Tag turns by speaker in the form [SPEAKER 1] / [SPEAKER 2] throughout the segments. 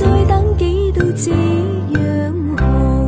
[SPEAKER 1] 再等幾度這樣紅。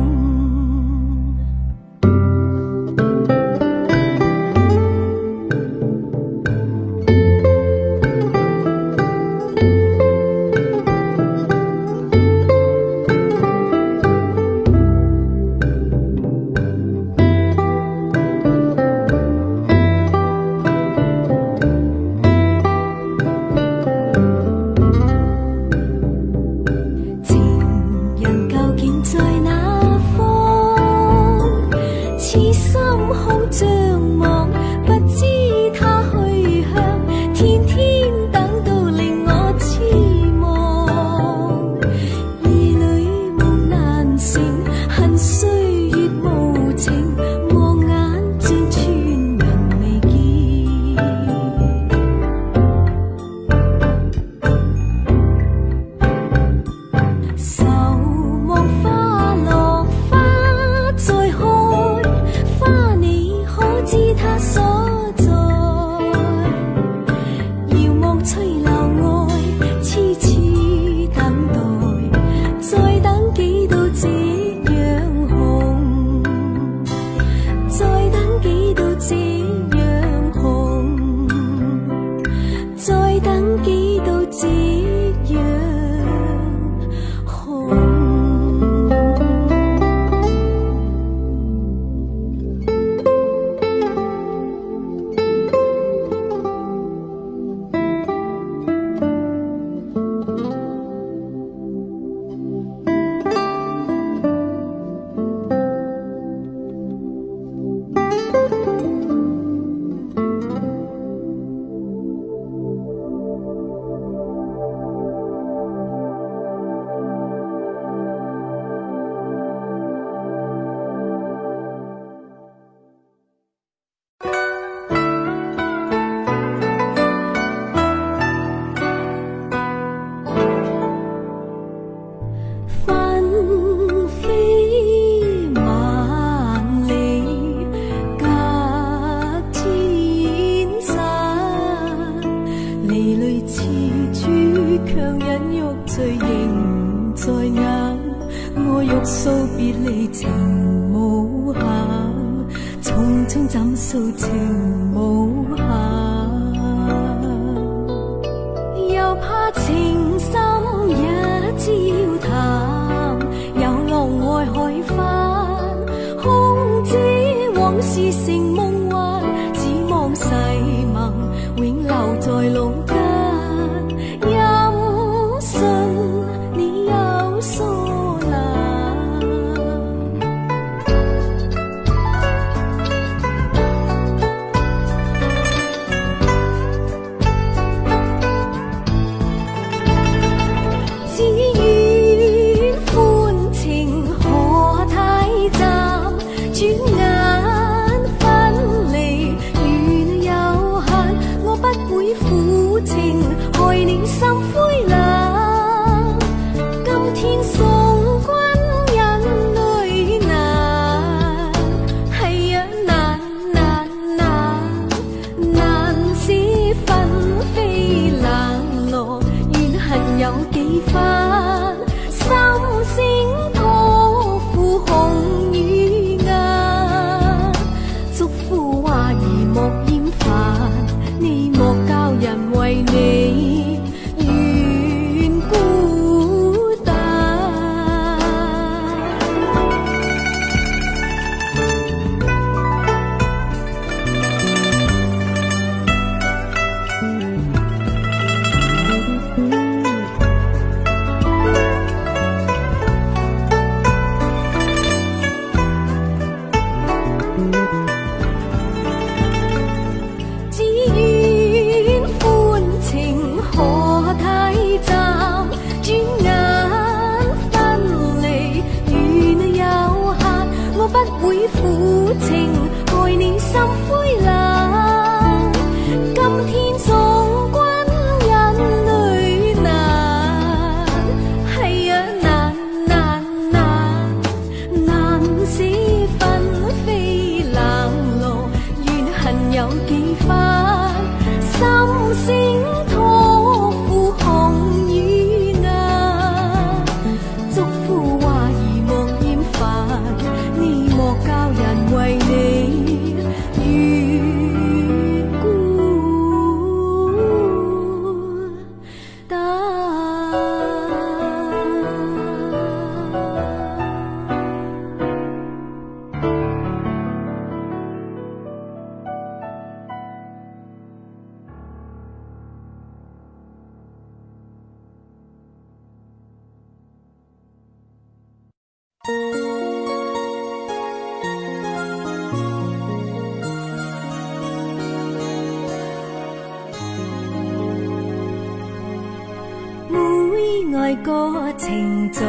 [SPEAKER 1] 個情種，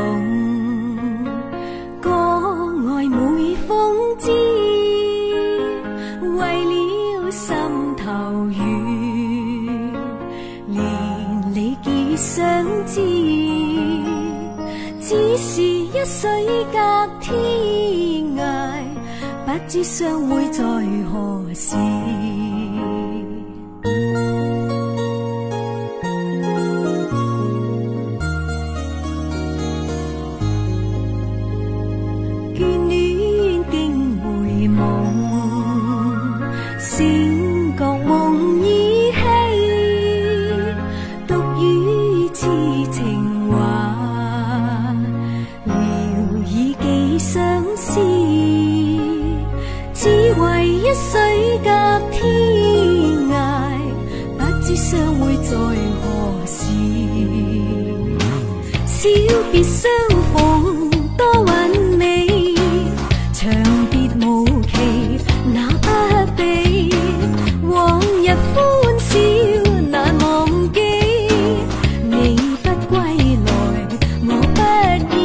[SPEAKER 1] 個愛每風知，為了心頭雨，連理結相知，只是一水隔天涯，不知相會在何時。眷戀竟回夢，醒覺夢依稀，獨語痴情話，聊以寄相思，只為一水隔天涯，不知相會在何時。小別相逢多韻味，長別無期那不比，往日歡笑難忘記，你不歸來我不依，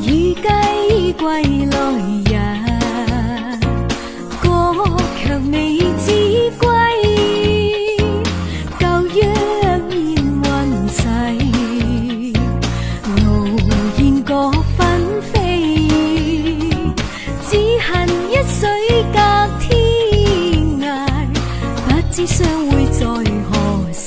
[SPEAKER 1] 與雞歸來日，歌卻未知歸，舊約煙雲逝，傲然各紛飛，只恨一水隔天涯，不知相會在何時。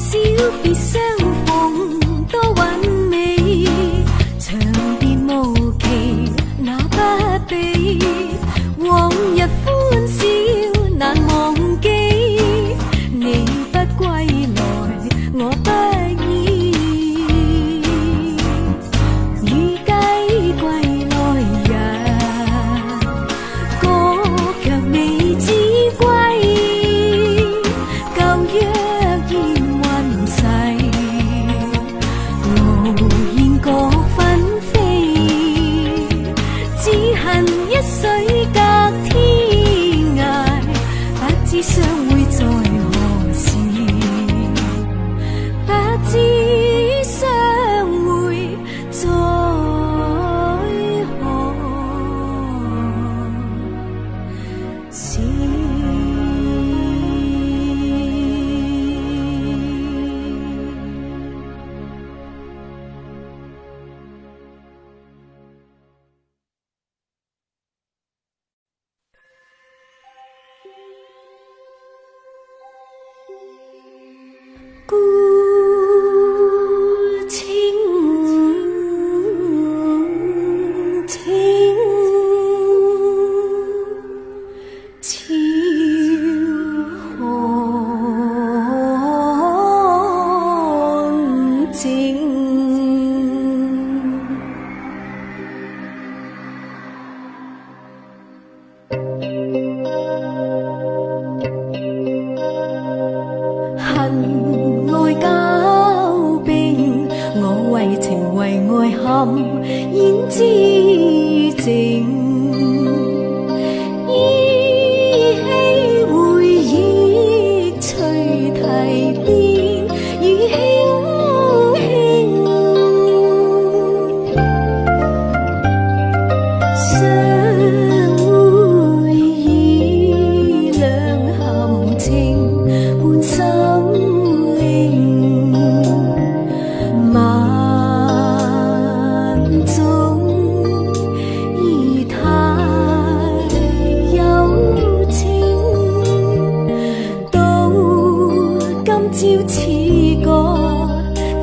[SPEAKER 1] 小別相逢多韻味，長別無期那不比，往日歡笑難忘記，你不歸來我不依，與雞歸來日，歌卻未知歸，舊約煙雲逝，傲然各紛飛，只恨一水隔天涯，不知相會在何時，不知相會在何時。孤清清，悄看靜，恨愛交冰，我為情為愛憾焉知靜，依稀回憶隨堤邊，雨輕輕，相會已兩含情，伴心靈，萬種意態有情，到今朝似個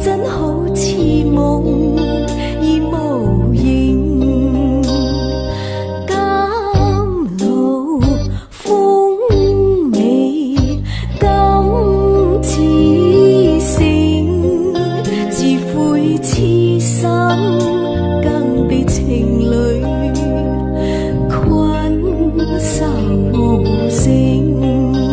[SPEAKER 1] 真好似夢已無影，甘露風味今似醒，自悔痴心更被情侶困愁無聲。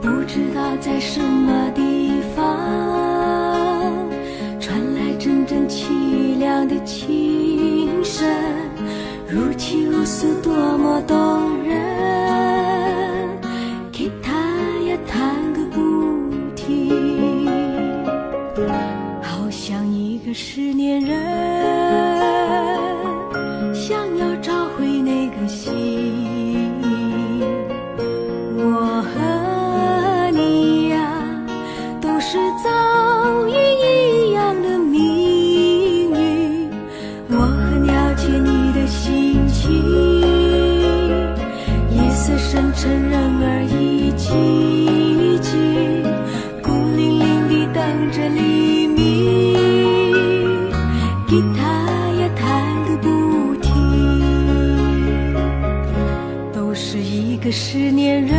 [SPEAKER 1] 不知道在什么地方传来阵阵凄凉的琴声，如泣如诉，多么动人。吉他呀弹个不停，好像一个失恋人想要找回那个心。我和你呀，都是遭遇一样的命运，我很了解你的心情。夜色深沉，人儿已寂静，孤零零地等着黎明。吉他呀弹个不停，都是一个失恋人，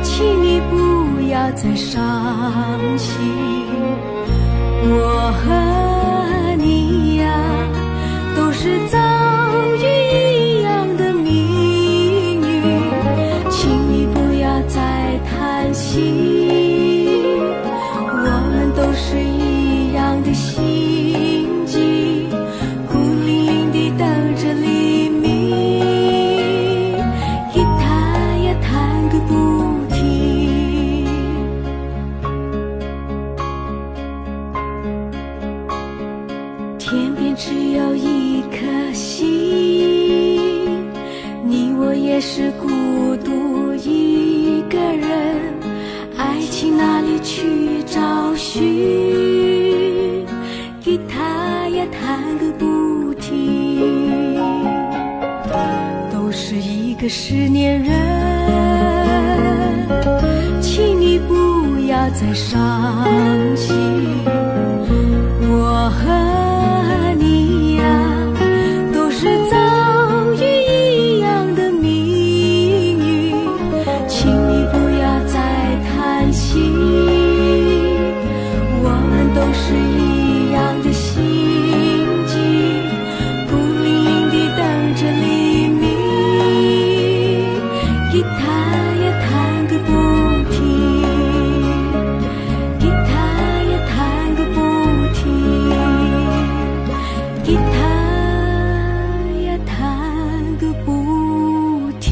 [SPEAKER 1] 请你不要再伤心。我和你呀，都是遭遇一样的命运，请你不要再叹息。我们都是一样的心境，孤零零地等着黎明。吉他呀弹个不停，天边只有一颗心，你我也是孤独一个人，爱情哪里去找寻？吉他呀弹个不停，都是一个失恋人，请你不要再伤心。我和你呀，都是遭遇一样的命运，请你不要再叹息。我们都是一样的心境，孤零零地等着黎明。吉他呀弹个不停，吉他呀弹个不停，吉他呀弹个不停。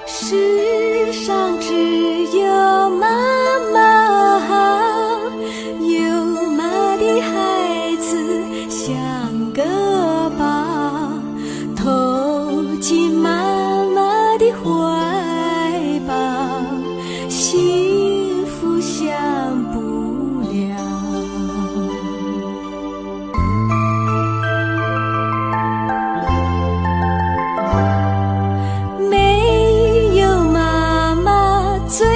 [SPEAKER 1] 世上只有妈妈，有妈的孩子像个宝，投进妈妈的怀抱，幸福享不了。没有妈妈最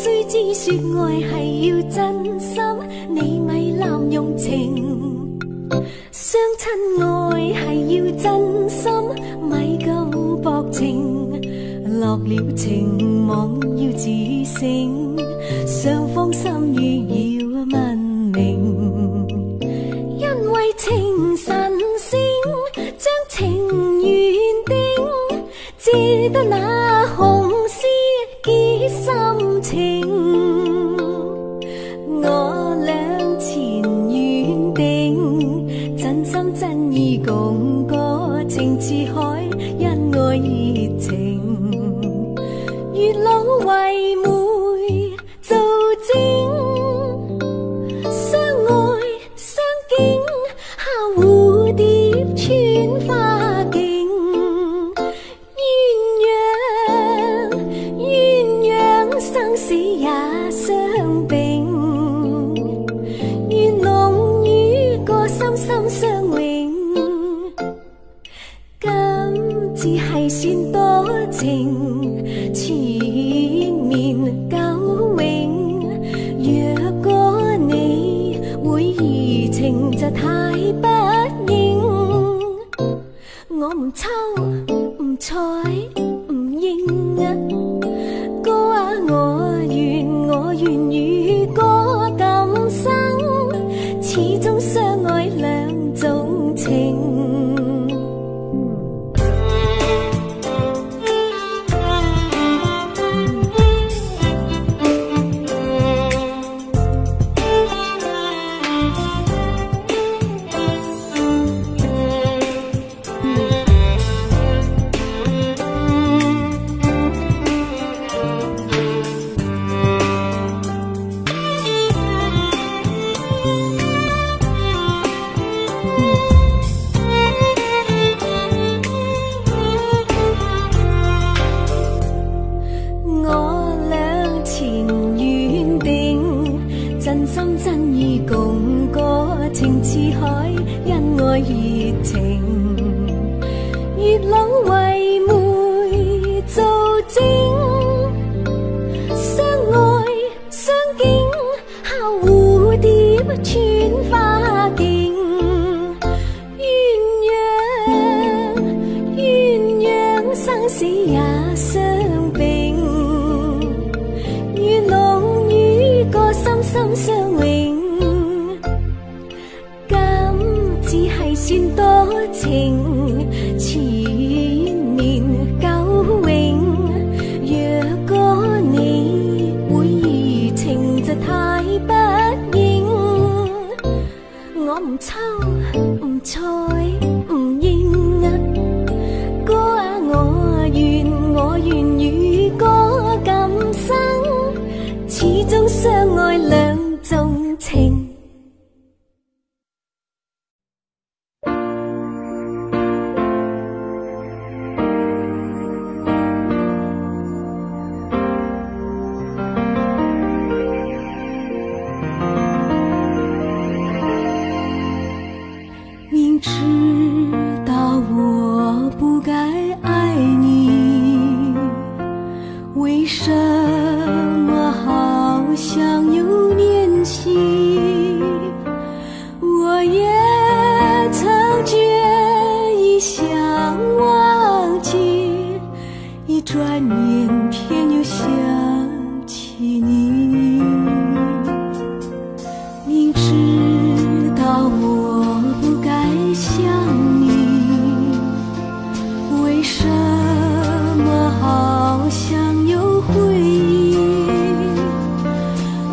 [SPEAKER 1] 谁知说爱系要真心，你咪滥用情。相亲爱系要真心，咪咁薄情。落了情網要自省，雙方心意要問明。因為情神聖，將情緣定，只得那紅絲結心情。我倆前緣定，真心真意共過，情似海，因愛熱情。月老為媒做證，相愛相敬，下蝴蝶穿花徑。鴛鴦生死也相並，願龍與個心心相永。今至係算多情，纏綿久永。若果你會移情，就太不應。我唔抽唔睬唔應啊，歌啊我願與歌今生，始終相愛兩種情。真心真意共過，情似海，因愛熱情。月老為媒做證，相愛相敬，下蝴蝶穿花徑。鴛鴦生死也相並，願龍與個心心相永。今只係算多情，纏綿久永。若果你會移情，就太不應。我唔抽唔睬唔應啊，歌啊我願與歌今生，始終相愛兩種情。明知道我不該愛你，為什麼好像又念起？我也曾決意想忘記，一轉眼偏又想起你。明知道我不該想你，為什麼好像有回憶？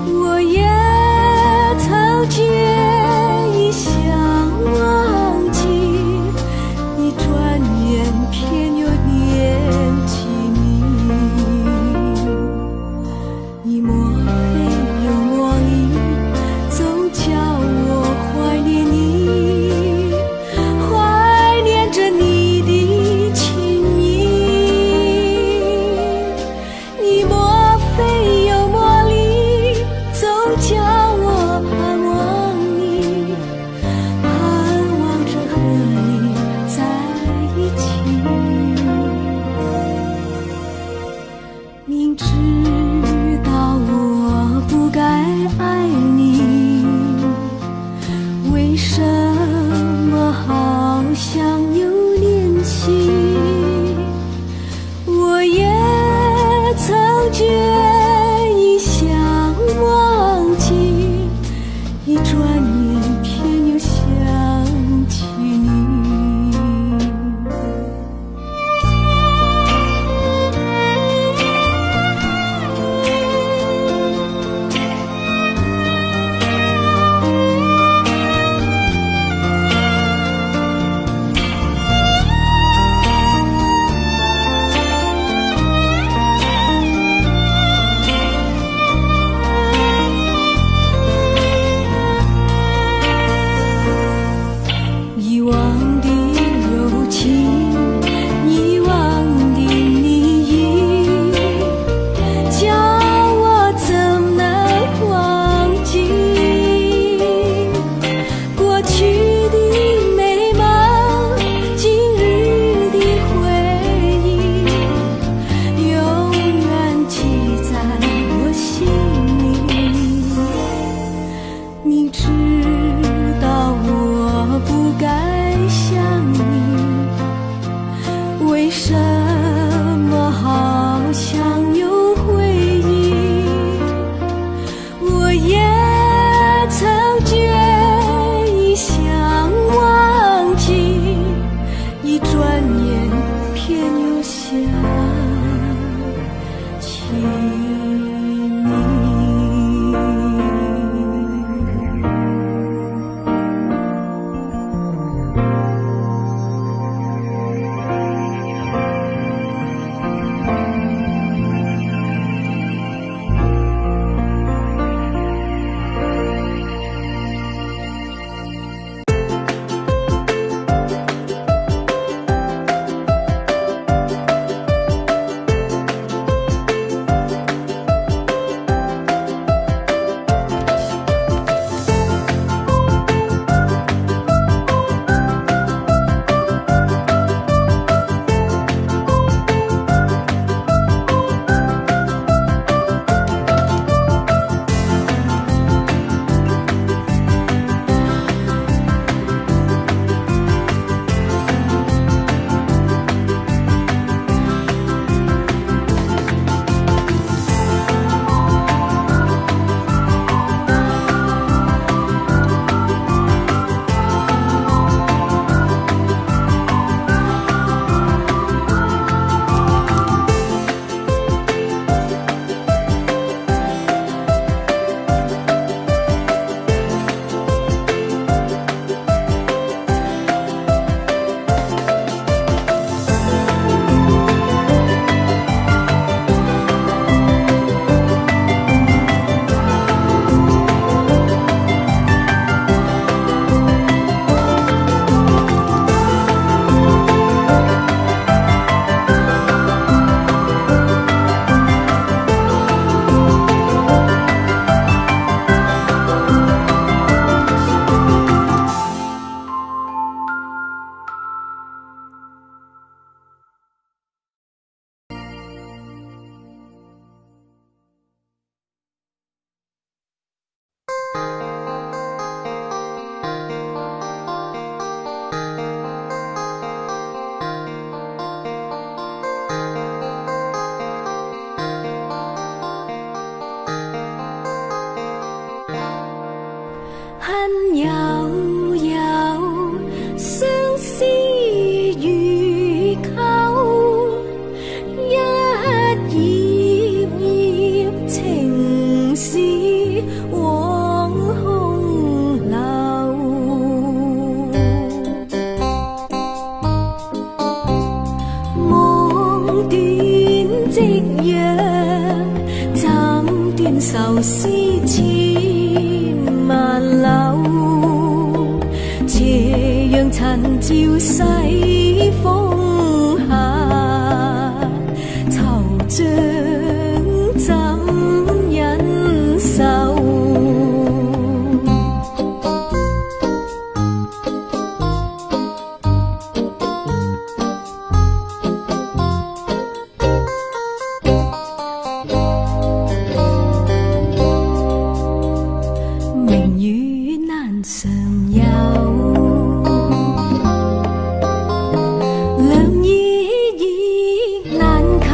[SPEAKER 1] 我也曾決意想忘記，一轉眼偏又念起你。你莫非有魔力，總叫我懷念你，懷念着你的情意。你莫非有魔力，總叫我盼望你，盼望着和你在一起。明知道我恨悠悠，相思如钩，一页页情史往空流。望断夕阳，斩断愁丝千万缕，斜阳残照西风下，惆怅怎忍受？明与难常有，良医亦难求。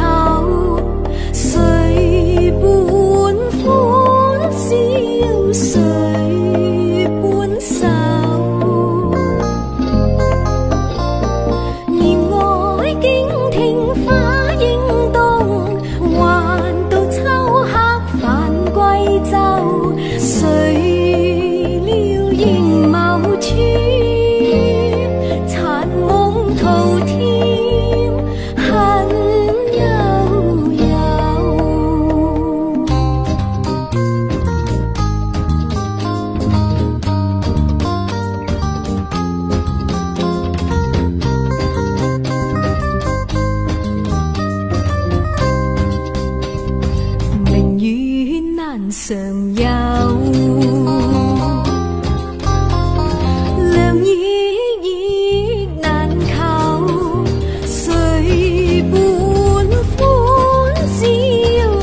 [SPEAKER 1] 谁伴欢笑，谁伴愁？念爱竟听花应动，还到秋黑返归舟。谁残梦滔天，恨悠悠。明与难常有。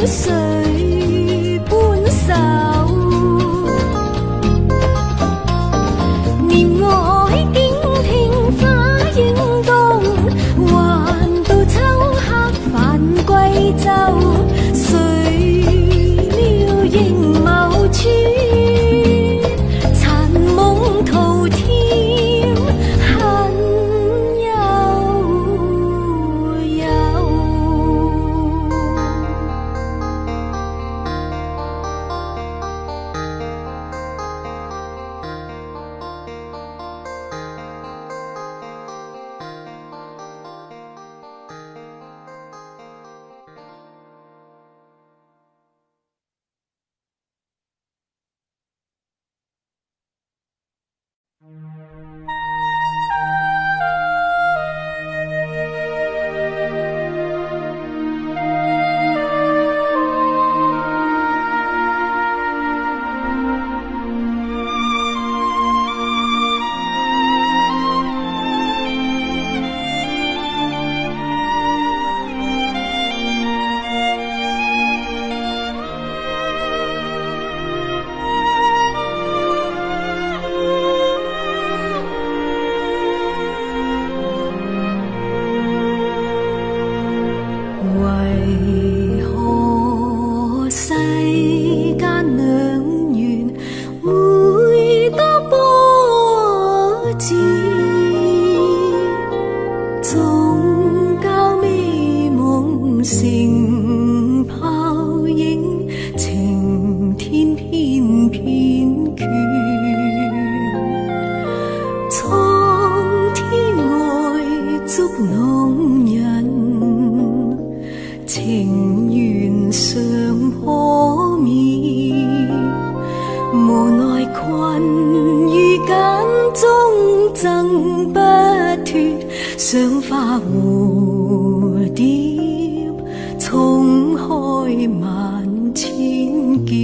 [SPEAKER 1] 谁伴手？念爱竟听花应动，还到秋黑返归舟。谁料仍某处，残梦滔天，恨悠悠。緣常可眠，無奈困於繭中掙不脫，想花蝴蝶衝開萬千結。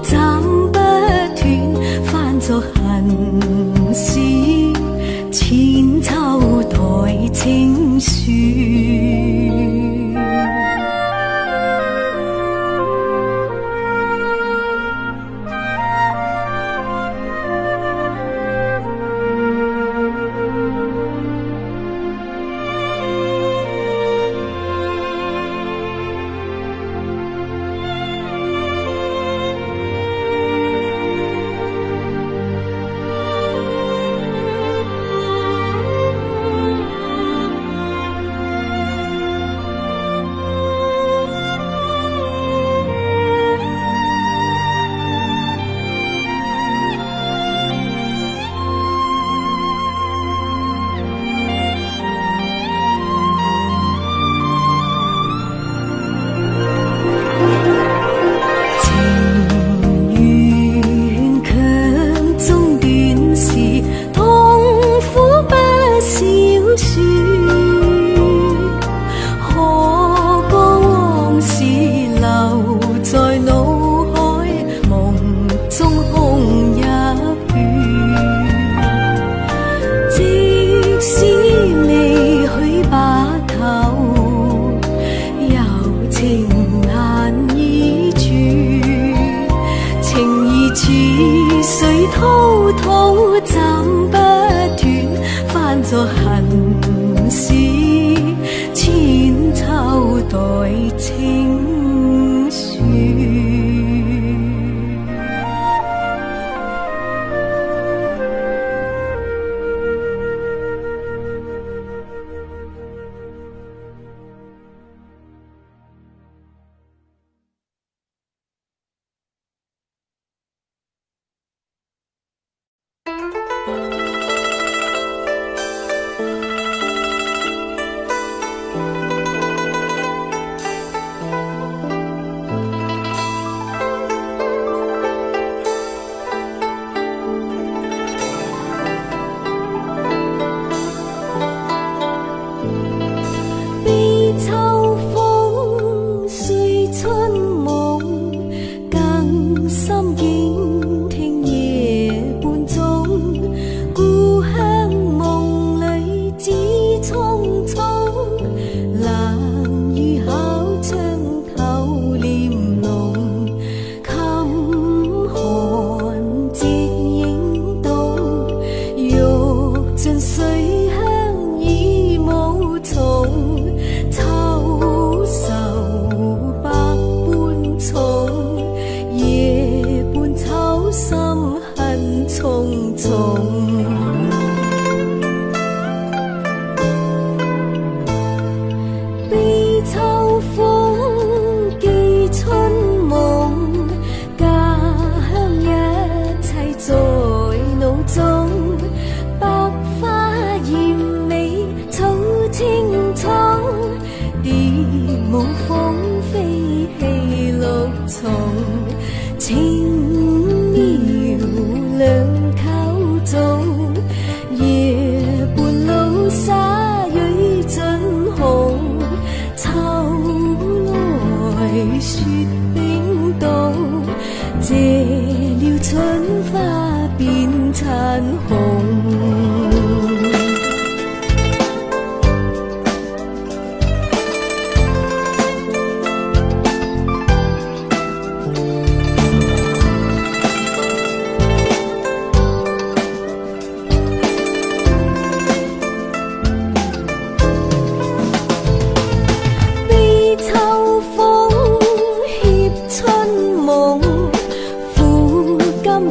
[SPEAKER 1] 斬不斷，翻作恨事，千秋代情書。作恨事，千秋代情書。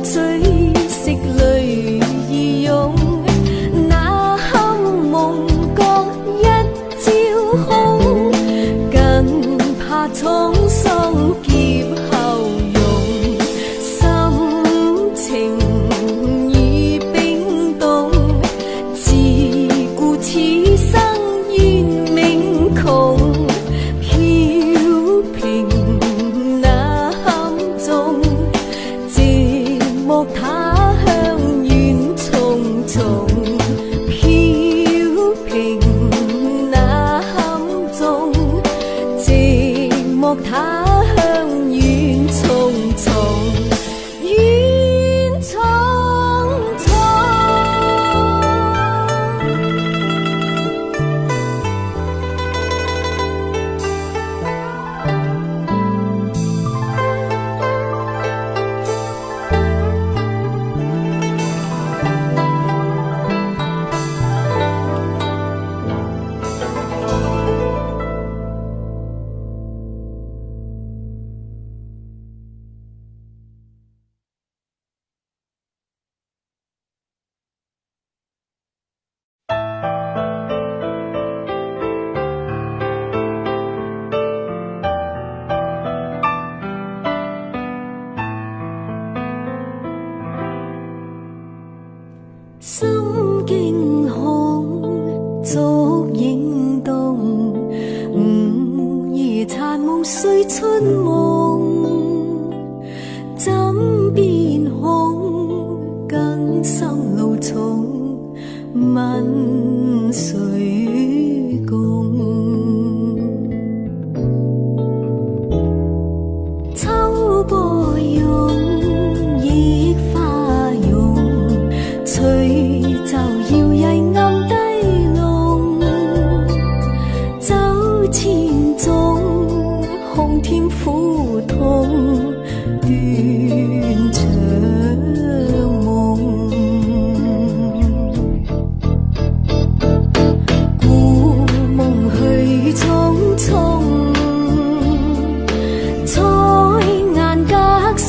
[SPEAKER 1] 水色淚義勇，那堪夢覺一朝空，更怕滄桑劫後容，心情已冰凍，自顧此生願命窮，飄萍那坎中，寂寞他鄉遠重重，飄萍那坎中，寂寞他鄉遠重重，遠重重。心驚恐，燭影動，午夜殘夢睡春夢，枕邊空，更深路重，問誰共？秋波湧，億花湧，隨就搖曳暗低籠，走千種空添苦痛，斷腸夢。故夢去匆匆，彩顏隔西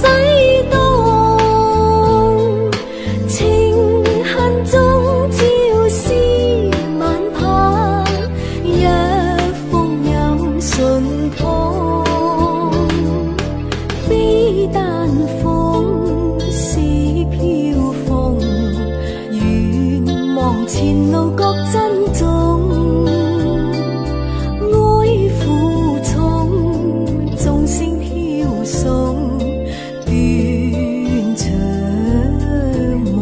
[SPEAKER 1] 東，情恨中朝思晚盼，一封飲信通，悲丹鳳是飄風，願望前路各珍重，愛負重，眾聲飄送，斷腸夢。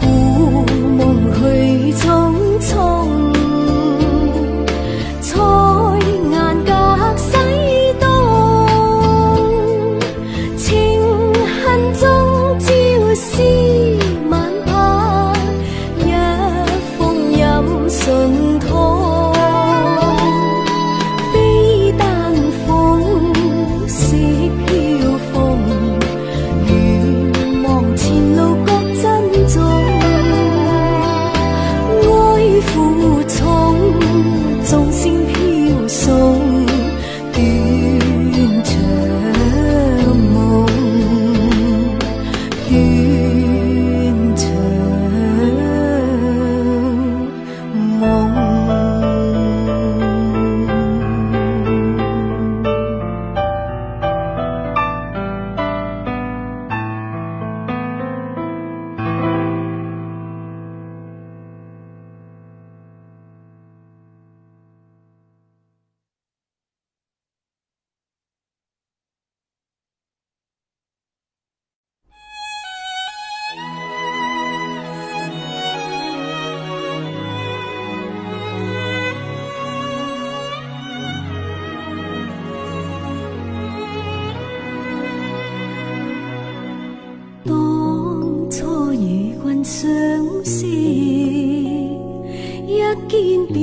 [SPEAKER 1] 故夢去匆匆，彩顏隔西東，情恨中朝思晚盼，一封飲信通，悲丹鳳是飄風，願望前路各珍重，愛負重，眾聲飄送，斷腸夢，斷腸夢。當初與君相識，见便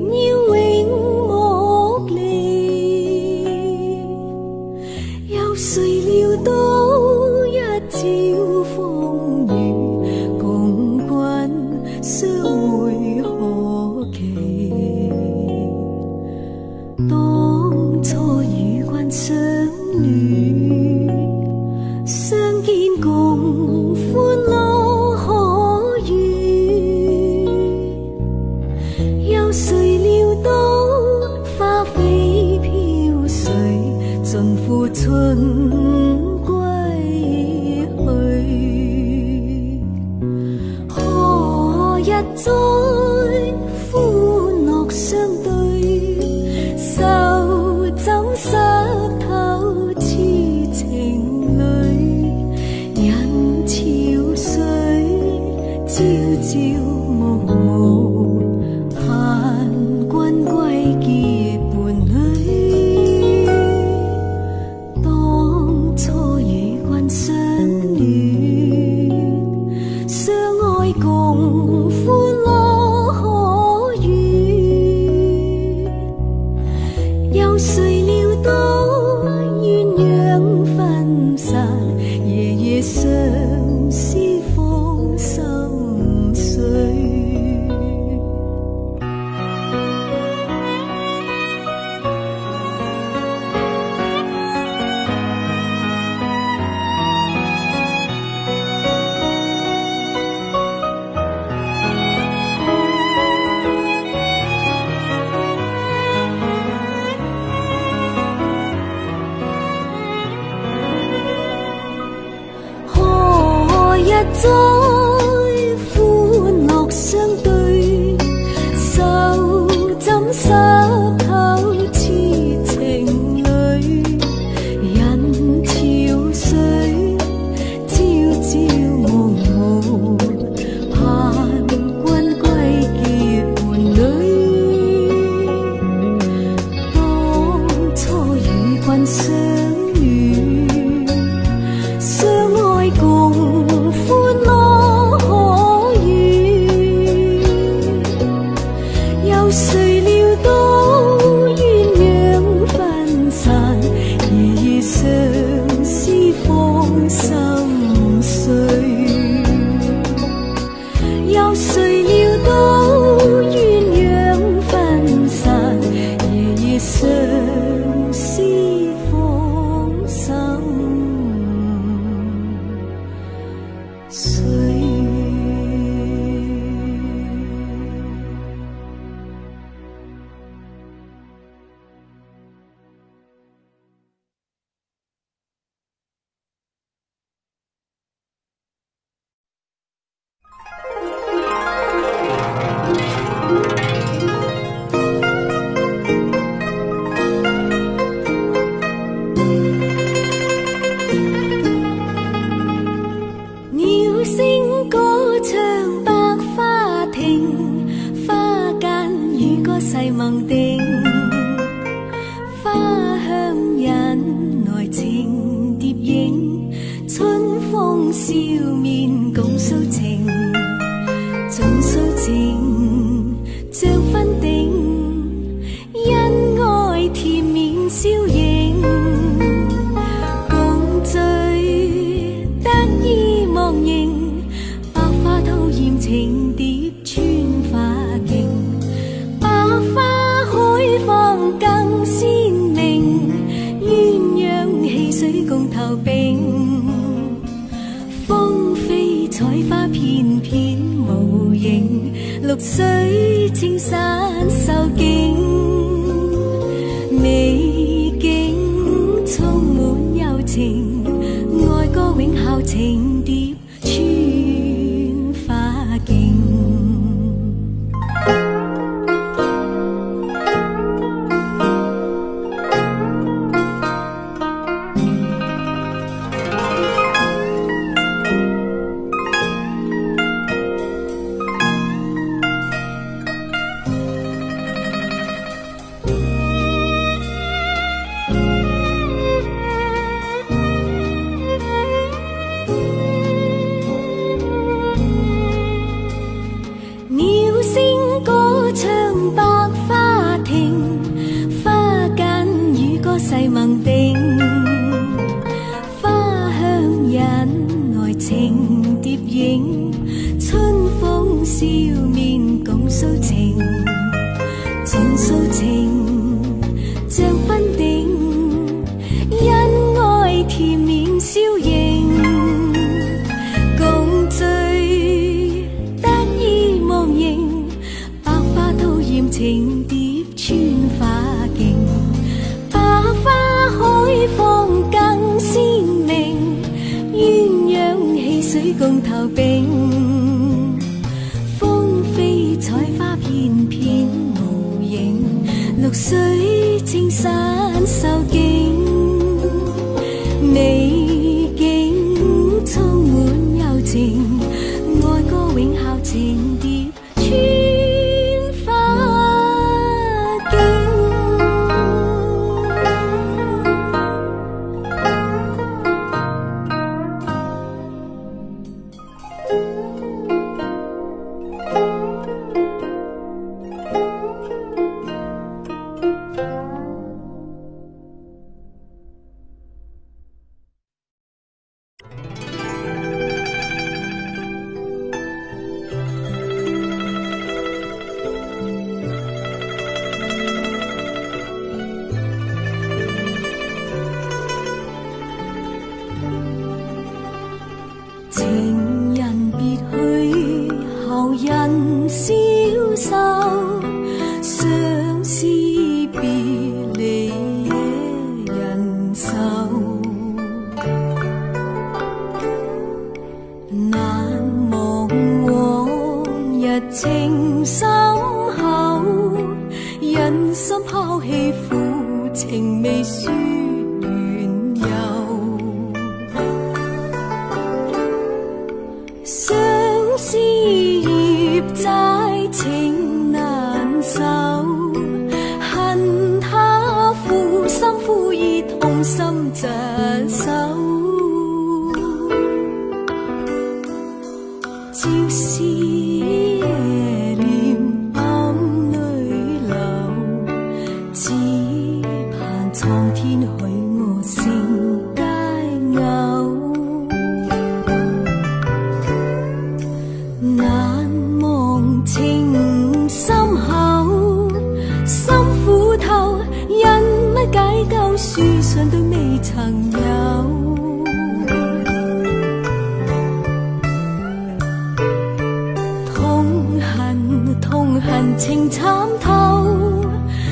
[SPEAKER 1] 要永莫离，有谁料到一朝风雨，共君相会可期。当初与君相恋，相见共欢乐可遇，有谁料到花飞飘碎，尽付春归去。何日再欢乐相对，手枕湿透痴情侣，人潮水朝朝暮暮，盼君归结伴侣。当初与君相恋，相爱共欢乐可遇，有谁料到鸳鸯分散，夜夜相思放心碎。何日再欢乐相对，手枕湿透痴情侣，人潮水朝朝暮暮，盼君归结伴侣。当初与君相恋，相爱共欢乐可遇，有谁料到鸳鸯分散，夜夜相思放心碎。有谁料到鸳鸯分散，夜夜相思放心碎。鸟声歌唱百花亭，花间与歌誓盟定，花香引来情蝶影，春风笑面共诉情，尽诉情像分定，恩爱甜面笑盈，共聚得意忘形，百花吐艳情蝶穿花径，百花海放更鲜明，鸳鸯戏水共投并，风飞采花片片无形，绿水青山秀景，美景充满柔情，爱歌永效情蝶穿花径。笑面共訴情，盡訴情像分定，恩愛甜面笑盈，共聚得意忘形，百花都艷情蝶穿花徑，百花海放更鮮明，鴛鴦戲水共投並，風飛彩花片片無影，綠水青山秀景，美景充滿柔情，愛歌永效情蝶穿花徑。情人別去後人消瘦，相思別離惹人愁，難忘往日情深厚，人心拋棄負情未說緣由，相思葉債情難守，恨他負心負意痛心疾首，朝思夜念暗淚流，只盼蒼天許我成佳偶，難忘情深厚，心苦透，因乜解救書上對未曾有，痛恨情慘透，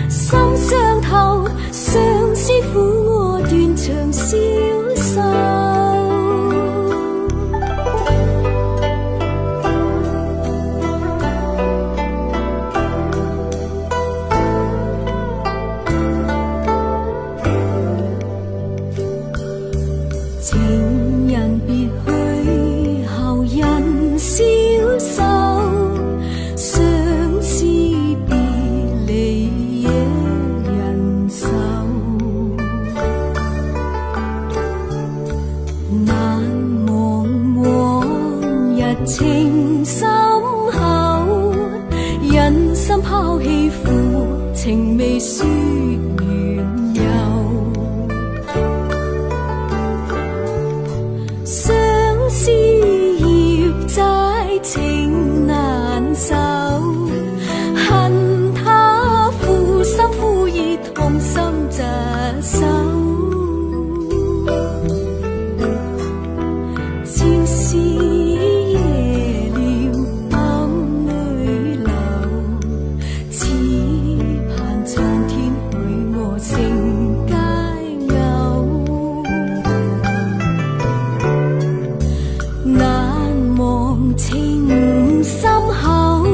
[SPEAKER 1] 心傷透，相思苦我斷腸消瘦，情人別去後人消瘦，相思別離惹人愁，難忘往日情深厚，人心拋棄負情未說緣由，相思葉債情難守，恨他負心負意痛心疾首，朝思夜念暗淚流，只盼蒼天許我成佳偶，難忘情深厚，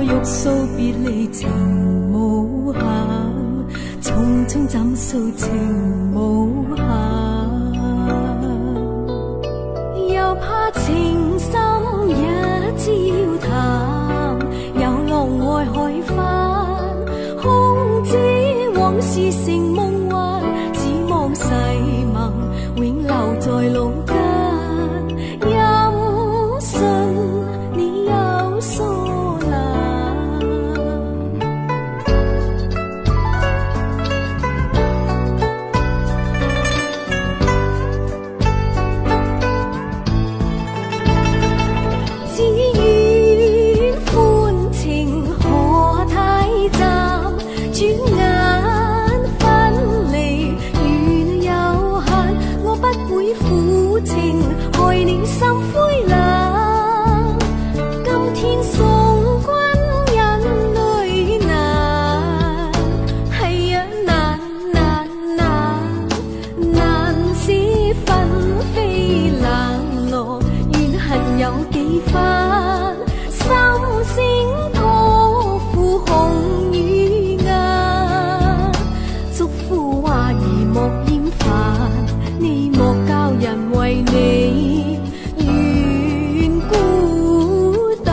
[SPEAKER 1] 我欲诉别离情无限，匆匆怎诉情无限？又怕情深一朝淡，有浪爱海翻，空知往事成梦幻，只望誓盟永留在腦間。任信你有疏懶，只願歡情可太暫，轉眼分離緣有限，我不會負情害你心灰冷。今天送君忍淚難，係啊難難難，難使紛飛冷落，怨恨有幾番，心聲托付紅與顏，祝福話兒莫厭煩，你莫教人為你願孤單。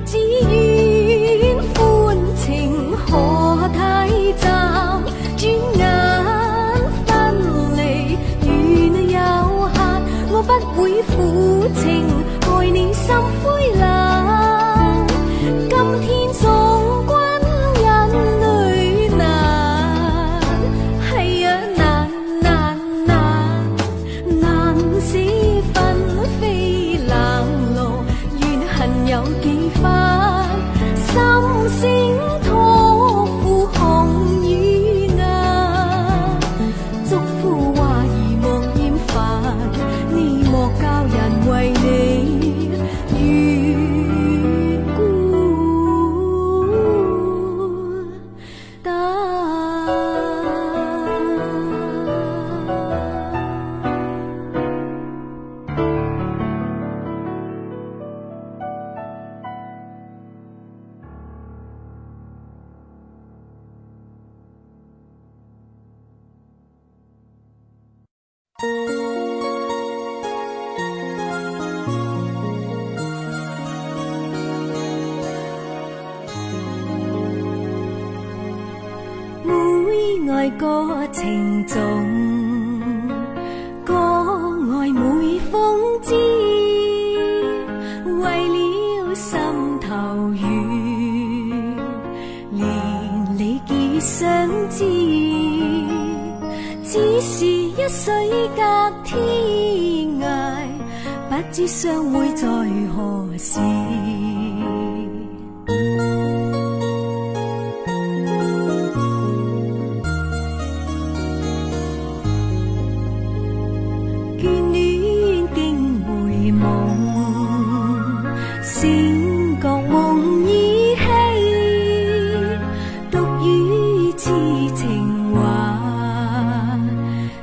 [SPEAKER 1] 只願歡情可太暫，轉眼分離緣有限，我不會負情害你心灰冷。今天送君忍淚難，係啊難難難，難使紛飛冷落，怨恨有幾番，心聲托付紅與顏，祝福話兒莫厭煩，你莫教人為你願孤單。每愛個情重，個愛每風知，為了心頭緣，連理結相知，只是一水隔天涯，不知相會在何時。眷戀經回夢，醒覺夢依稀，獨語痴情話，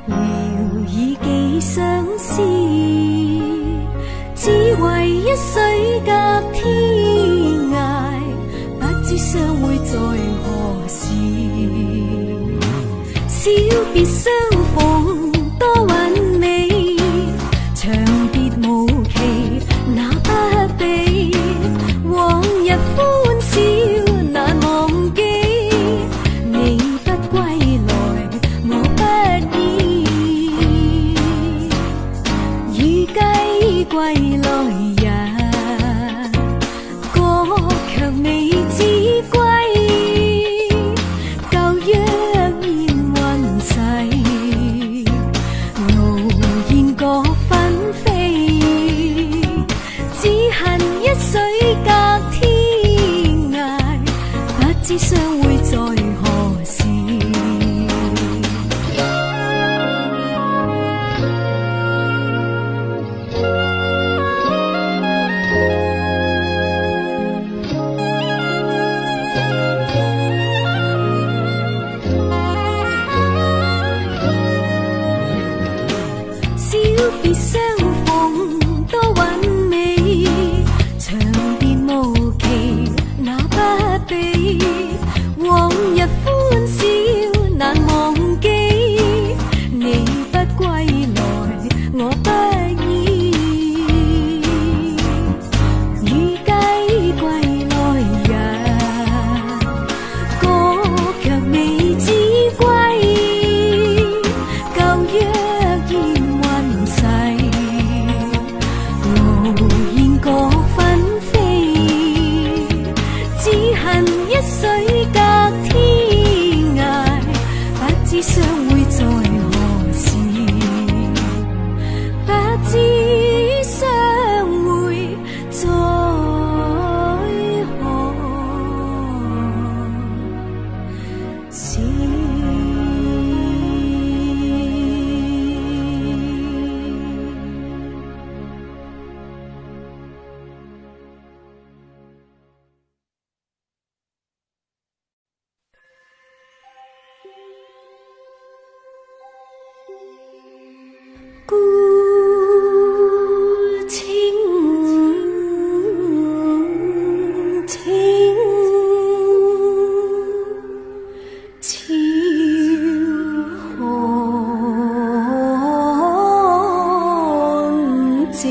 [SPEAKER 1] 聊以寄相思，只為一水隔天涯，不知相會在何時。小別相逢多韻味，長別無期那不比，往日歡笑難忘記，你不歸來我不依，預計歸來日，過卻未知歸，舊約現雲逝，傲然各紛飛，只恨一水隔天涯，不知相會在何時。別相逢多韻味，長別無期那不比，往日歡笑難忘記，你不歸來我不依，與雞歸來日，歌卻未知歸，舊約現雲逝，無言各紛飛，只恨一水隔天涯，不知相會在何時，不知相會在何時。孤清清，悄看靜。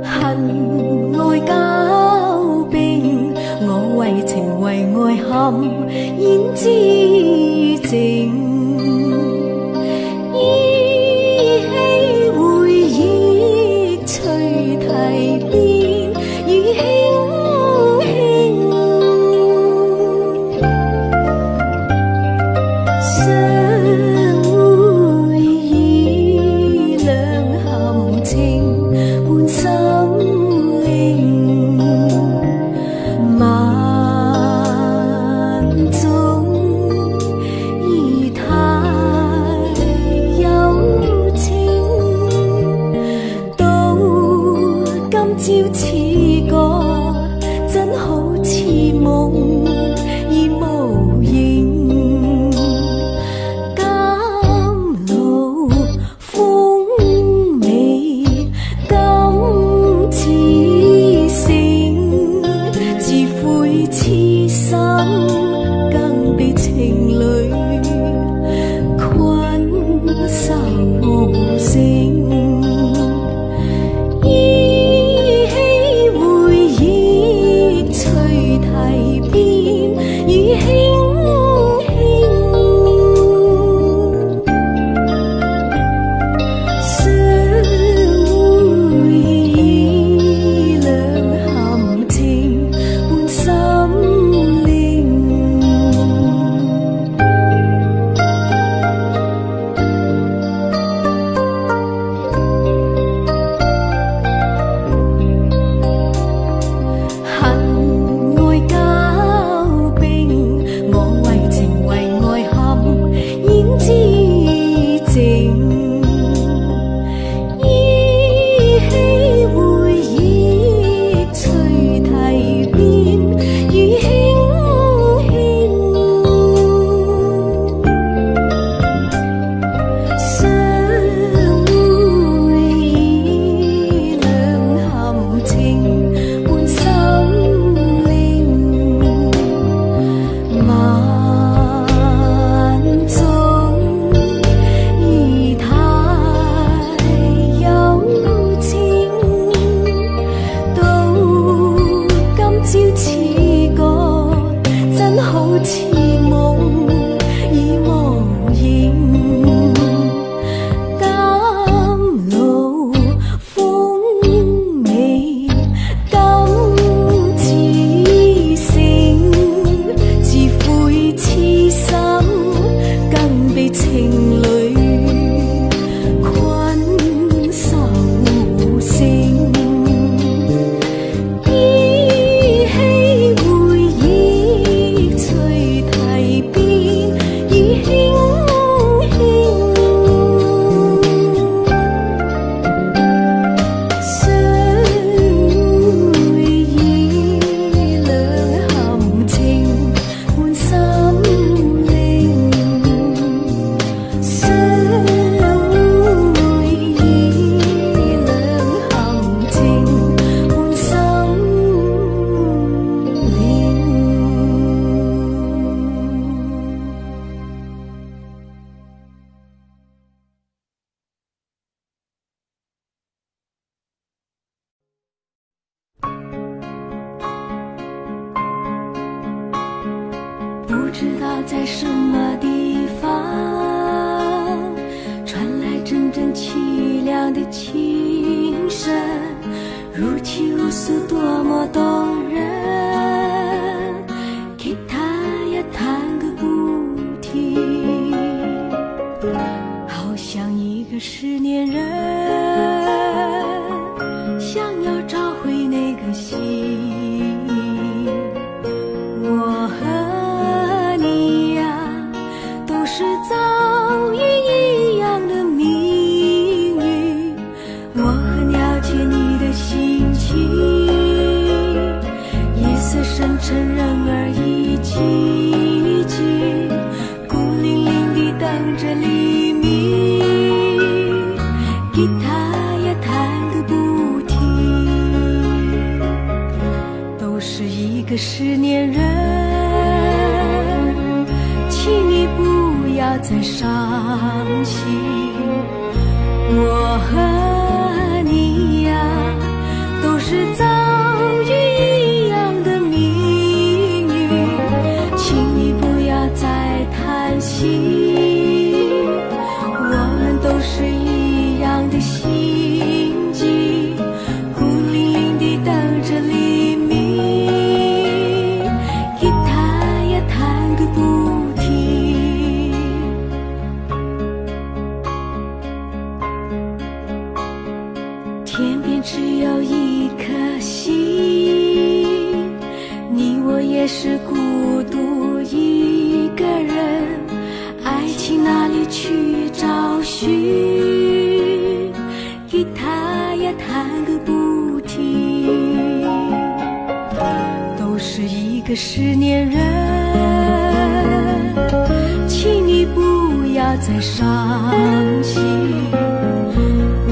[SPEAKER 1] 恨愛交冰，我為情為愛憾，焉知靜？依稀回憶隨堤邊，雨輕輕，相會已兩含情，滿心朝似個真好似夢已無影，甘露風味今似醒，自悔痴心更被情侶困愁無聲。隨堤邊。知道在什么地方传来阵阵凄凉的琴声，如泣如诉，多么动人，吉他呀弹个不停，好像一个失恋人想要找回那个心。我和你呀都是遭遇一样的命运，我很了解你的心情，夜色深沉，人儿已寂静，孤零零地等着黎明，吉他呀弹个不停，都是一个失恋人，请你不要再伤心。我和你呀都是遭遇一样的命运，请你不要再叹息，我们都是一样的心境，孤零零地等着黎明，吉他呀弹个不停。天边只有一颗星，你我也是孤独一个人，爱情哪里去找寻，吉他呀弹个不停，都是一个失恋人，请你不要再伤心。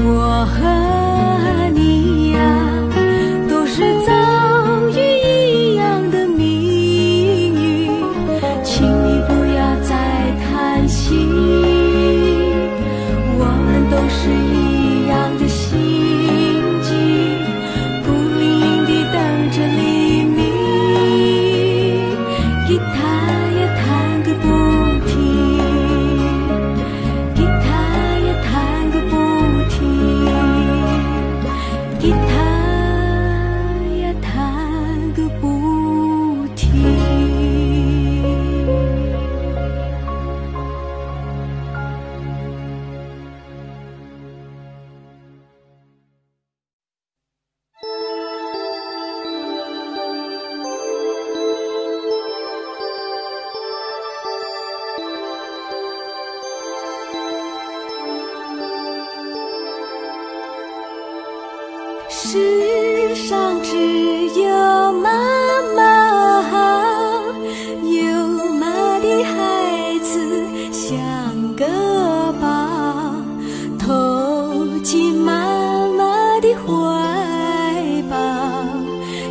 [SPEAKER 1] 我和你呀都是遭遇一样的命运，请你不要再叹息，我们都是一样的心境，孤零零地等着黎明，吉他呀弹个不停，吉他呀弹个不停，吉他呀弹个不停。世上只有妈妈，有妈的孩子像个宝，投进妈妈的怀抱，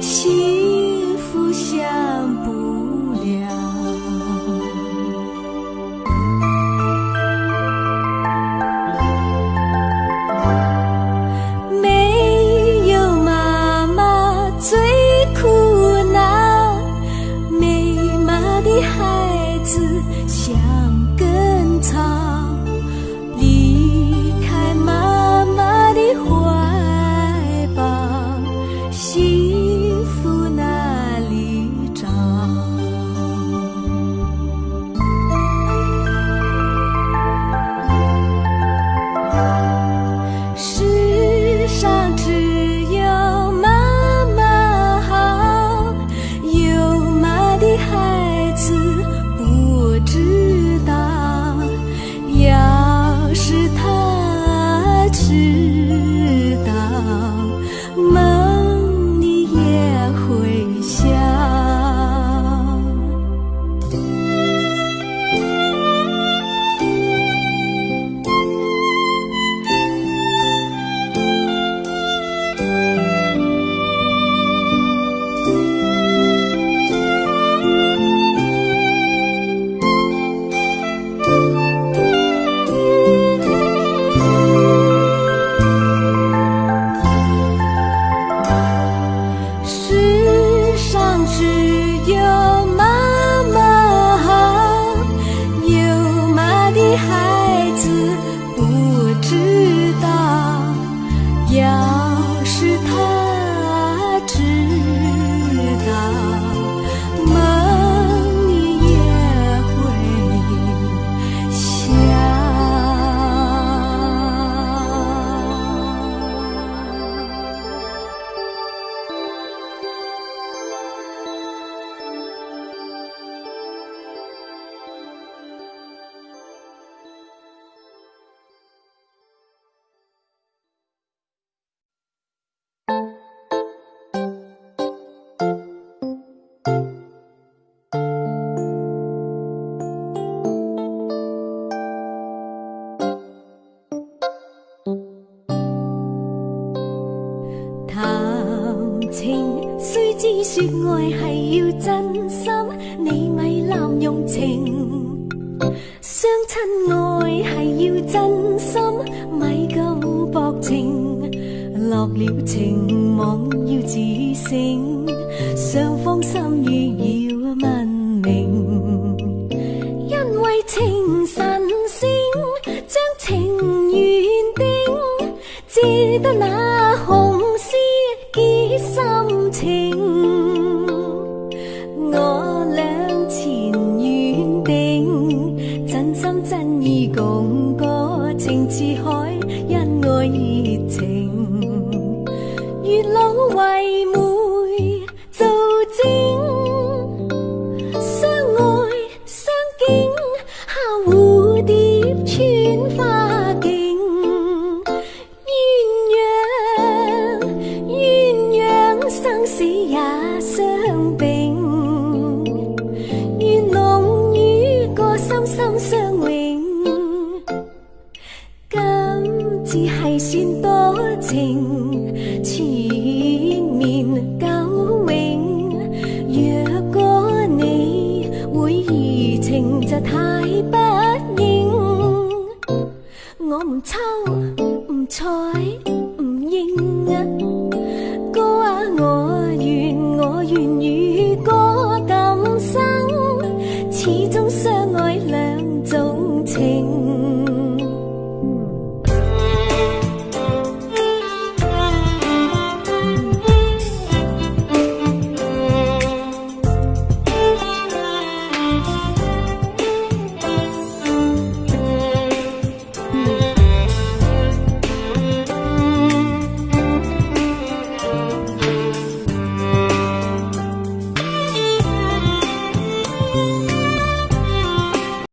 [SPEAKER 1] 幸福享不了。没有妈妈情，须知说爱系要真心，你咪滥用情。相亲爱系要真心，咪咁薄情。落了情網要自省，雙方心意要問明。因為情神聖，將情緣定，只得那紅絲結心情。我倆前緣定，真心真意共過，情似海，恩愛熱情。月老為媒做證，相愛相敬，下蝴蝶穿花徑。鴛鴦生死也相並，願濃與個心心相